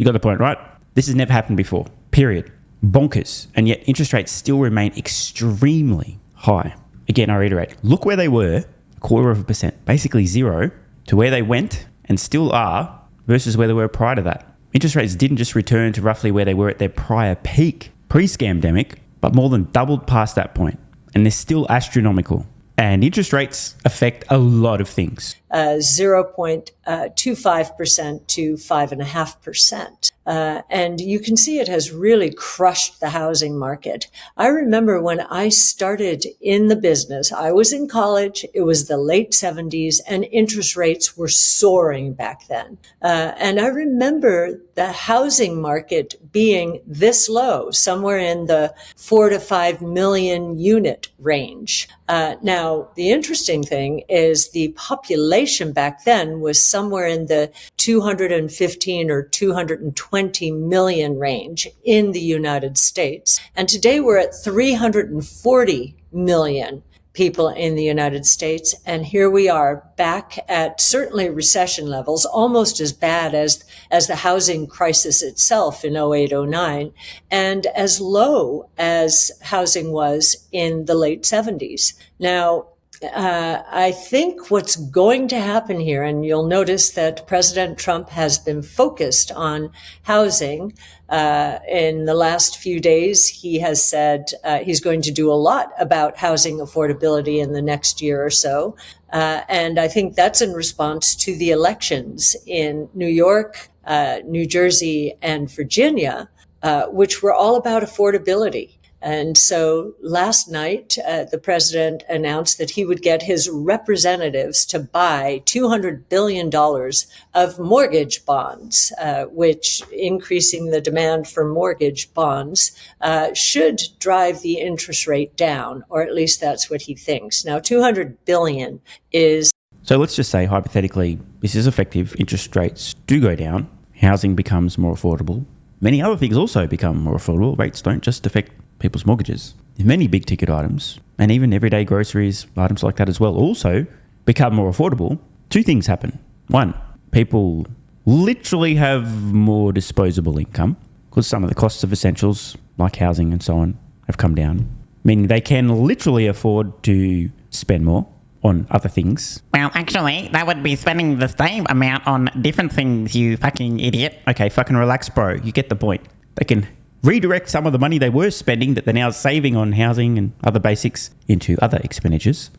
You got the point, right? This has never happened before, period. Bonkers. And yet interest rates still remain extremely high. Again, I reiterate, look where they were, 0.25%, basically zero, to where they went and still are versus where they were prior to that. Interest rates didn't just return to roughly where they were at their prior peak, pre-scamdemic, but more than doubled past that point. And they're still astronomical. And interest rates affect a lot of things. 0.25% to 5.5%. And you can see it has really crushed the housing market. I remember when I started in the business, I was in college, it was the late 70s, and interest rates were soaring back then. And I remember the housing market being this low, somewhere in the 4 to 5 million unit range. Now, the interesting thing is the population back then was somewhere in the 215 or 220 million range in the United States. And today we're at 340 million people in the United States. And here we are back at certainly recession levels, almost as bad as the housing crisis itself in 08-09, and as low as housing was in the late 70s. Now, I think what's going to happen here, and you'll notice that President Trump has been focused on housing. In the last few days, he has said he's going to do a lot about housing affordability in the next year or so. And I think that's in response to the elections in New York, New Jersey, and Virginia, which were all about affordability. And so last night, the president announced that he would get his representatives to buy $200 billion of mortgage bonds, which increasing the demand for mortgage bonds should drive the interest rate down, or at least that's what he thinks. Now, $200 billion is... So let's just say, hypothetically, this is effective. Interest rates do go down. Housing becomes more affordable. Many other things also become more affordable. Rates don't just affect people's mortgages. Many big ticket items and even everyday groceries, items like that as well, also become more affordable. Two things happen. One, people literally have more disposable income because some of the costs of essentials like housing and so on have come down, meaning they can literally afford to spend more on other things. Well, actually, that would be spending the same amount on different things, you fucking idiot. Okay, fucking relax, bro. You get the point. They can redirect some of the money they were spending that they're now saving on housing and other basics into other expenditures.